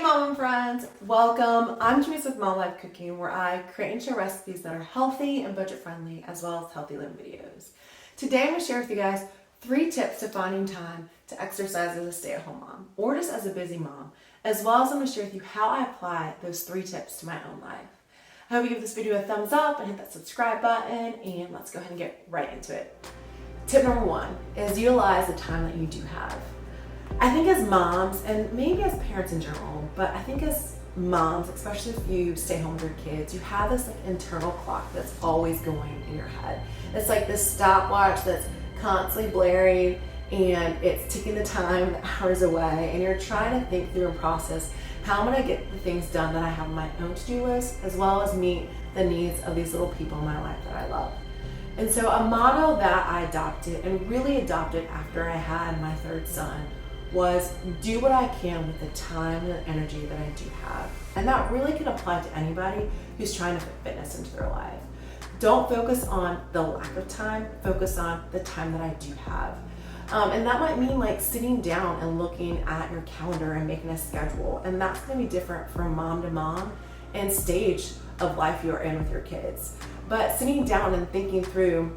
Mom and friends, welcome. I'm James with Mom Life Cooking, where I create and share recipes that are healthy and budget friendly, as well as healthy living videos. Today I'm going to share with you guys 3 tips to finding time to exercise as a stay-at-home mom, or just as a busy mom, as well as I'm going to share with you how I apply those 3 tips to my own life. I hope you give this video a thumbs up and hit that subscribe button, and let's go ahead and get right into it. Tip number 1 is utilize the time that you do have. I think as moms, and maybe as parents in general, but I think as moms, especially if you stay home with your kids, you have this internal clock that's always going in your head. It's like this stopwatch that's constantly blaring and it's ticking the time, the hours away, and you're trying to think through and process how I'm gonna get the things done that I have on my own to-do list, as well as meet the needs of these little people in my life that I love. And so a motto that I adopted, and really adopted after I had my 3rd son, was do what I can with the time and energy that I do have. And that really can apply to anybody who's trying to fit fitness into their life. Don't focus on the lack of time, focus on the time that I do have. And that might mean like sitting down and looking at your calendar and making a schedule. And that's gonna be different from mom to mom and stage of life you're in with your kids. But sitting down and thinking through,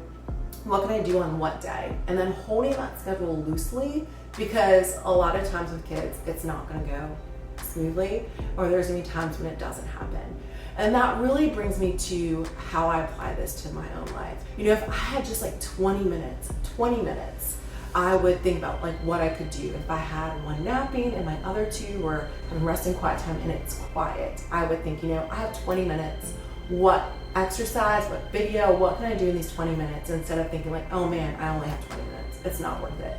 what can I do on what day? And then holding that schedule loosely, because a lot of times with kids, it's not gonna go smoothly, or there's gonna be times when it doesn't happen. And that really brings me to how I apply this to my own life. You know, if I had just like 20 minutes, I would think about like what I could do. If I had one napping and my other 2 were having resting quiet time and it's quiet, I would think, you know, I have 20 minutes. What exercise, what video, what can I do in these 20 minutes, instead of thinking like, oh man, I only have 20 minutes. It's not worth it.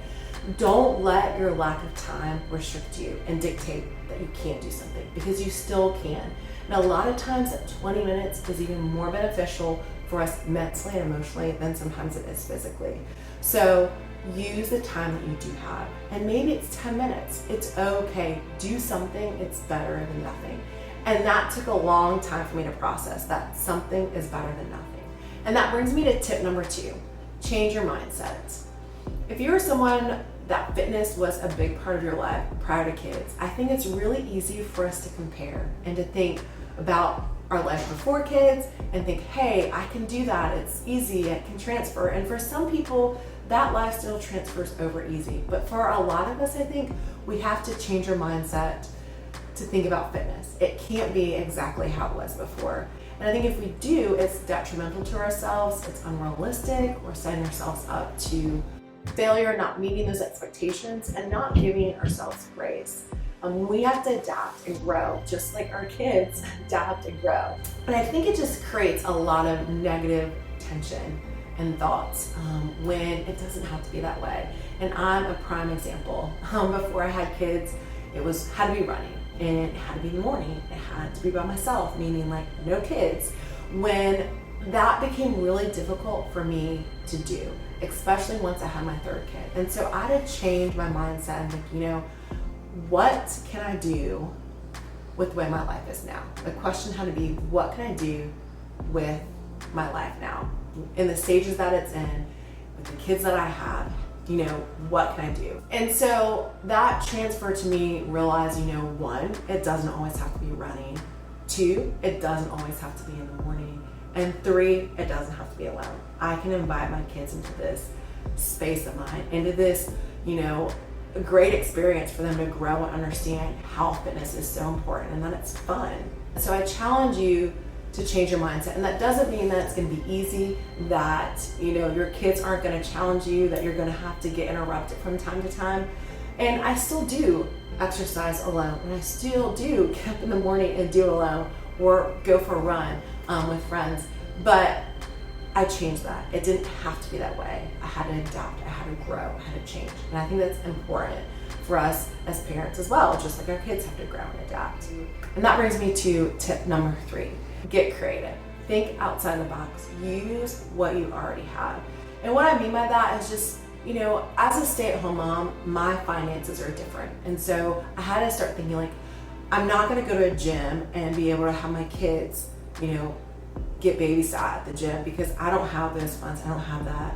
Don't let your lack of time restrict you and dictate that you can't do something, because you still can. And a lot of times that 20 minutes is even more beneficial for us mentally and emotionally than sometimes it is physically. So use the time that you do have. And maybe it's 10 minutes. It's okay. Do something. It's better than nothing. And that took a long time for me to process, that something is better than nothing. And that brings me to tip number 2, change your mindset. If you're someone that fitness was a big part of your life prior to kids, I think it's really easy for us to compare and to think about our life before kids and think, hey, I can do that, it's easy, it can transfer. And for some people, that lifestyle transfers over easy. But for a lot of us, I think we have to change our mindset to think about fitness. It can't be exactly how it was before. And I think if we do, it's detrimental to ourselves, it's unrealistic, we're setting ourselves up to failure, not meeting those expectations, and not giving ourselves grace. We have to adapt and grow, just like our kids adapt and grow. But I think it just creates a lot of negative tension and thoughts when it doesn't have to be that way. And I'm a prime example. Before I had kids, it had to be running, and it had to be in the morning. It had to be by myself, meaning like no kids. When that became really difficult for me to do, especially once I had my 3rd kid. And so I had to change my mindset and think, you know, what can I do with the way my life is now? The question had to be, what can I do with my life now? In the stages that it's in, with the kids that I have, you know, what can I do? And so that transferred to me realizing, you know, 1, it doesn't always have to be running. 2, it doesn't always have to be in the morning. And 3, it doesn't have to be alone. I can invite my kids into this space of mine, into this, you know, a great experience for them to grow and understand how fitness is so important and that it's fun. So I challenge you to change your mindset. And that doesn't mean that it's gonna be easy, that, you know, your kids aren't gonna challenge you, that you're gonna have to get interrupted from time to time. And I still do exercise alone, and I still do get up in the morning and do it alone, or go for a run with friends. But I changed that. It didn't have to be that way. I had to adapt, I had to grow, I had to change. And I think that's important for us as parents as well, just like our kids have to grow and adapt. And that brings me to tip number 3, get creative. Think outside the box, use what you already have. And what I mean by that is just, you know, as a stay-at-home mom, my finances are different. And so I had to start thinking like, I'm not gonna go to a gym and be able to have my kids, you know, get babysat at the gym, because I don't have those funds, I don't have that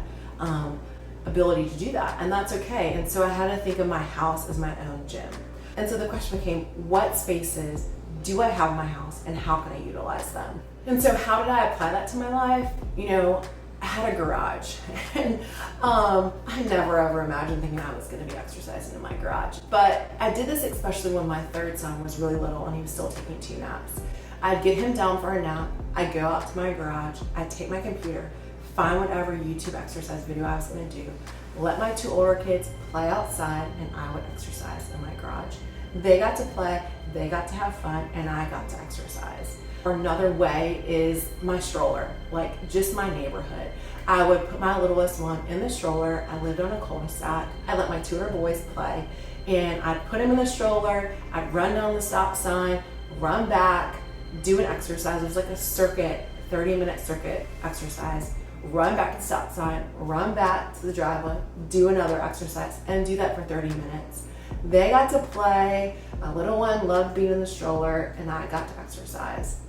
ability to do that, and that's okay. And so I had to think of my house as my own gym. And so the question became, what spaces do I have in my house and how can I utilize them? And so how did I apply that to my life? You know, I had a garage and I never ever imagined thinking I was gonna be exercising in my garage. But I did this especially when my third son was really little and he was still taking 2 naps. I'd get him down for a nap, I'd go out to my garage, I'd take my computer, find whatever YouTube exercise video I was gonna do, let my 2 older kids play outside, and I would exercise in my garage. They got to play, they got to have fun, and I got to exercise. Another way is my stroller, like just my neighborhood. I would put my littlest one in the stroller. I lived on a cul-de-sac. I let my 2 other boys play, and I'd put him in the stroller. I'd run down the stop sign, run back, do an exercise. It was like a circuit, 30-minute circuit exercise. Run back to the stop sign, run back to the driveway, do another exercise, and do that for 30 minutes. They got to play, my little one loved being in the stroller, and I got to exercise.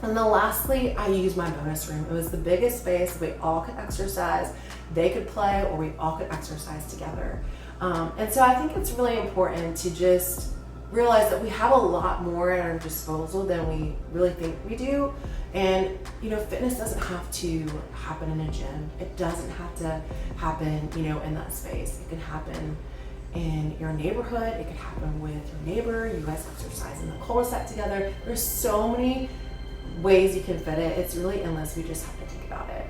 And then lastly, I used my bonus room. It was the biggest space, we all could exercise, they could play, or we all could exercise together. And so I think it's really important to just realize that we have a lot more at our disposal than we really think we do. And you know, fitness doesn't have to happen in a gym. It doesn't have to happen, you know, in that space. It can happen in your neighborhood. It could happen with your neighbor. You guys exercise in the cul-de-sac together. There's so many ways you can fit it. It's really endless. We just have to think about it.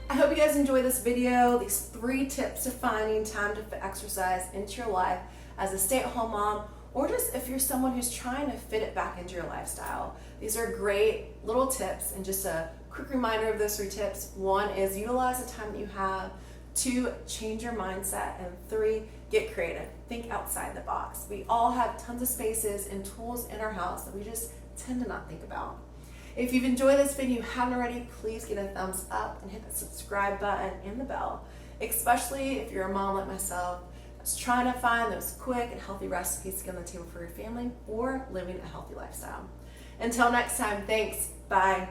I hope you guys enjoy this video. These 3 tips to finding time to fit exercise into your life as a stay-at-home mom, or just if you're someone who's trying to fit it back into your lifestyle. These are great little tips, and just a quick reminder of those 3 tips. 1 is utilize the time that you have. 2, change your mindset. And 3, get creative. Think outside the box. We all have tons of spaces and tools in our house that we just tend to not think about. If you've enjoyed this video and you haven't already, please give it a thumbs up and hit the subscribe button and the bell, especially if you're a mom like myself that's trying to find those quick and healthy recipes to get on the table for your family or living a healthy lifestyle. Until next time, thanks. Bye.